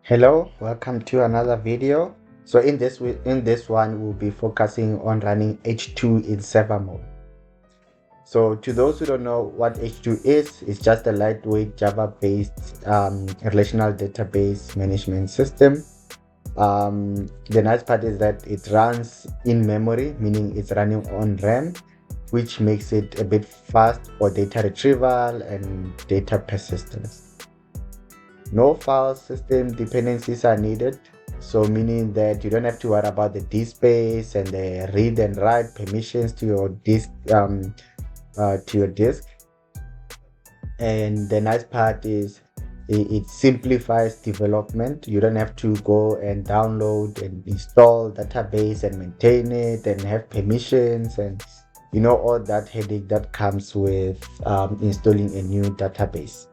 Hello, welcome to another video. So in this one we'll be focusing on running H2 in server mode. So to those who don't know what H2 is, it's just a lightweight Java-based relational database management system. The nice part is that it runs in memory, meaning it's running on RAM, which makes it a bit fast for data retrieval and data persistence. No file system dependencies are needed, so meaning that you don't have to worry about the disk space and the read and write permissions to your disk. And the nice part is it simplifies development. You don't have to go and download and install database and maintain it and have permissions and all that headache that comes with installing a new database.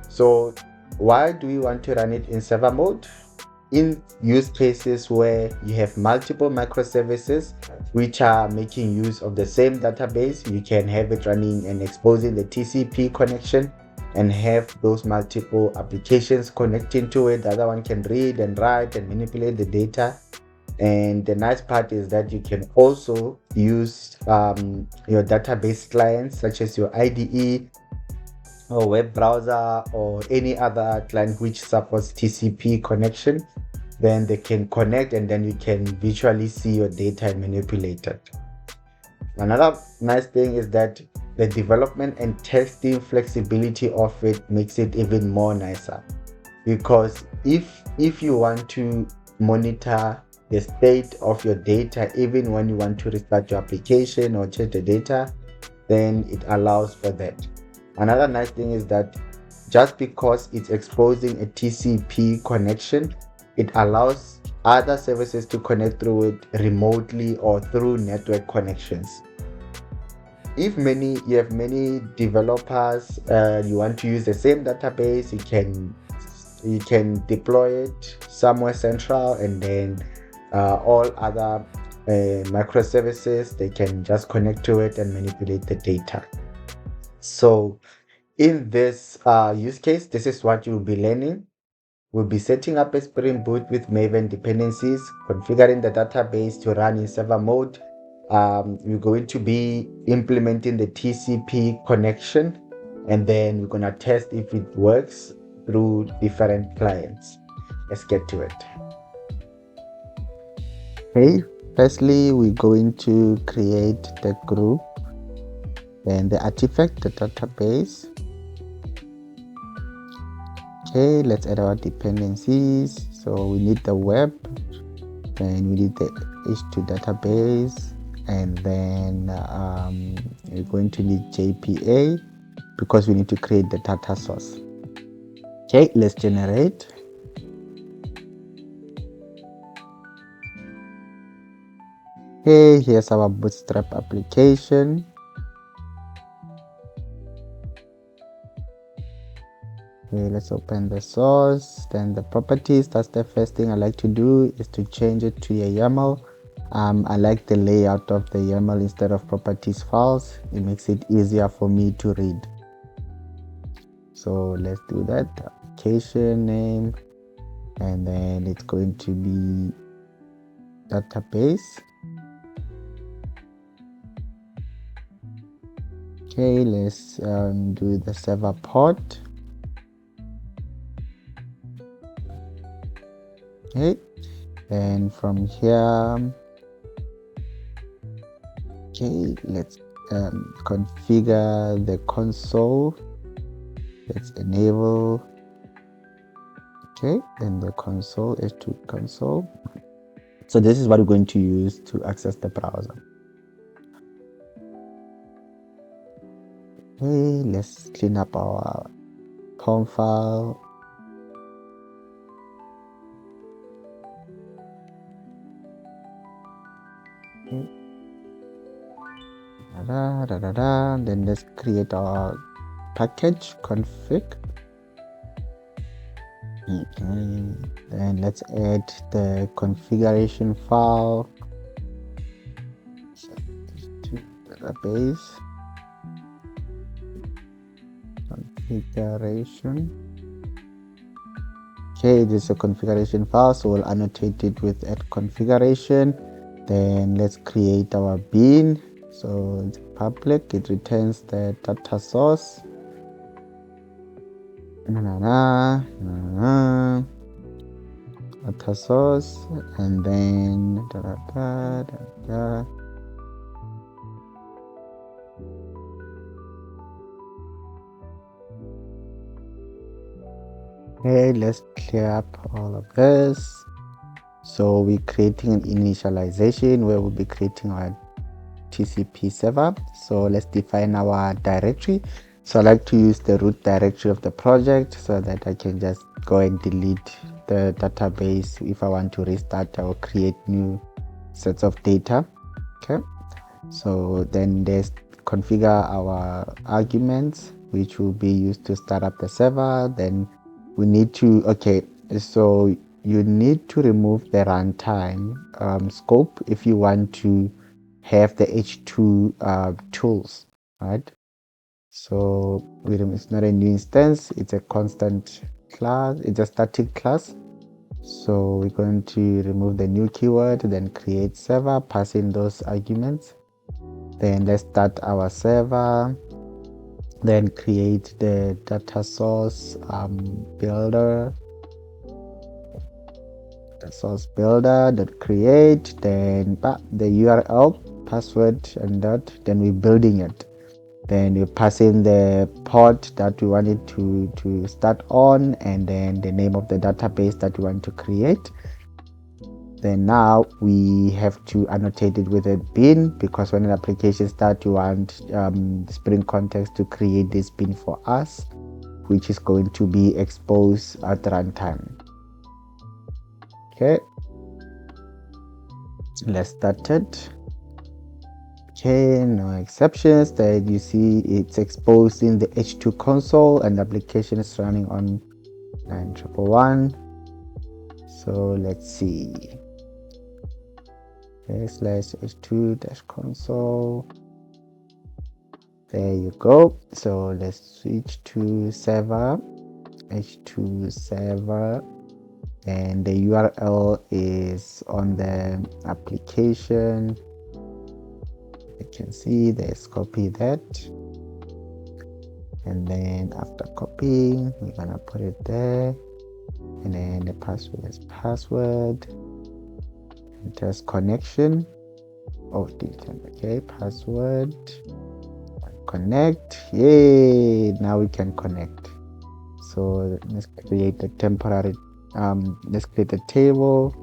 So why do we want to run it in server mode? In use cases where you have multiple microservices which are making use of the same database, you can have it running and exposing the TCP connection and have those multiple applications connecting to it. The other one can read and write and manipulate the data. And the nice part is that you can also use your database clients such as your IDE or web browser or any other client which supports TCP connection. Then they can connect and then you can visually see your data and manipulate it. Another nice thing is that the development and testing flexibility of it makes it even more nicer, because if you want to monitor the state of your data even when you want to restart your application or change the data, then it allows for that. Another nice thing is that just because it's exposing a TCP connection, it allows other services to connect through it remotely or through network connections. If you have many developers, you want to use the same database, you can deploy it somewhere central, and then all other microservices, they can just connect to it and manipulate the data. So in this use case, this is what you'll be learning. We'll be setting up a Spring Boot with Maven dependencies, configuring the database to run in server mode. We're going to be implementing the TCP connection, and then we're going to test if it works through different clients. Let's get to it. Okay, firstly, we're going to create the group, then the artifact, the database. Okay, let's add our dependencies. So we need the web, then we need the H2 database, and then we're going to need JPA because we need to create the data source. Okay, let's generate. Okay, here's our Bootstrap application. Okay, let's open the source, then the properties. That's the first thing I like to do, is to change it to a YAML. I like the layout of the YAML instead of properties files. It makes it easier for me to read. So let's do that. Application name, and then it's going to be database. Okay, let's do the server port. Okay, and from here, okay, let's configure the console. Let's enable. Okay, then the console is to console. So this is what we're going to use to access the browser. Okay, let's clean up our COM file. Okay. Then let's create our package config. Okay, then let's add the configuration file to database configuration. Okay, this is a configuration file, so we'll annotate it with add configuration. Then let's create our bean. So it's public, it returns the data source. Data source, and then okay, let's clear up all of this. So we're creating an initialization where we'll be creating our TCP server. So let's define our directory. So I like to use the root directory of the project so that I can just go and delete the database if I want to restart or create new sets of data. Okay, so then there's configure our arguments which will be used to start up the server. Then we need to, okay, so you need to remove the runtime scope if you want to have the H2 tools, right? So it's not a new instance, it's a constant class, it's a static class. So we're going to remove the new keyword, then create server, pass in those arguments. Then let's start our server, then create the data source builder, the source builder dot create, then the URL, password, and that. Then we're building it. Then you pass in the port that we want it to start on, and then the name of the database that we want to create. Then now we have to annotate it with a bin, because when an application starts, you want Spring Context to create this bin for us, which is going to be exposed at runtime. Okay, let's start it. Okay, no exceptions. That you see it's exposed in the H2 console and the application is running on 9111. So let's see. Okay, slash H2 dash console. There you go. So let's switch to server, H2 server, and the URL is on the application. You can see let's copy that, and then after copying we're gonna put it there, and then the password is password, and test connection of detail. Okay, password, connect. Yay, now we can connect. So let's create a temporary let's create a table.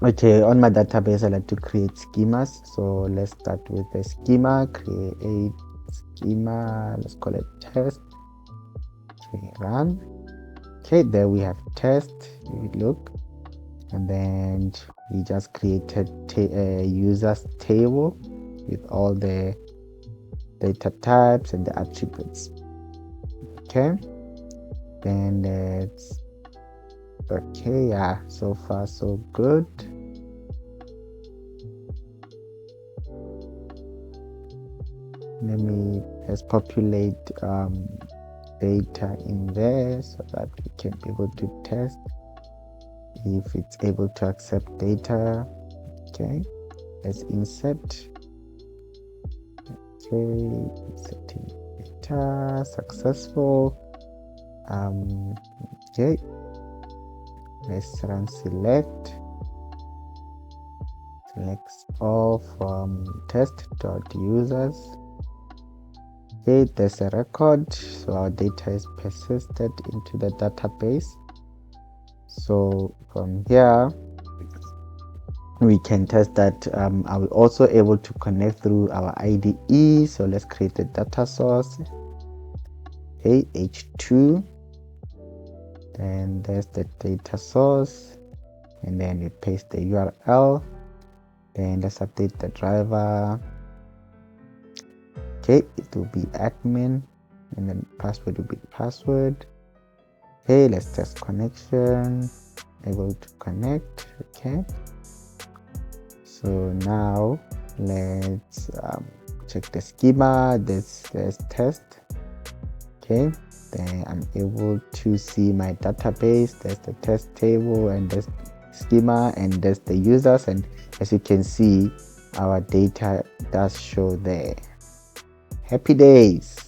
Okay, on my database I like to create schemas, so let's start with the schema. Create schema, let's call it test. Okay, run. Okay, there we have test. Look, and then we just created a users table with all the data types and the attributes. Okay, then let's, okay, yeah, so far so good. Let's populate data in there so that we can be able to test if it's able to accept data. Okay, let's insert. Okay, inserting data, successful. Okay, let's run select all from test.users. Okay, there's a record, so our data is persisted into the database. So from here we can test that are we also able to connect through our IDE. So let's create the data source. Okay, H2, then there's the data source, and then we paste the URL. Then let's update the driver. Okay, it will be admin, and then password will be password. Okay, let's test connection. Able to connect. Okay, so now let's check the schema. There's test. Okay, Then I'm able to see my database. There's the test table and there's schema and there's the users, and as you can see, our data does show there. Happy days.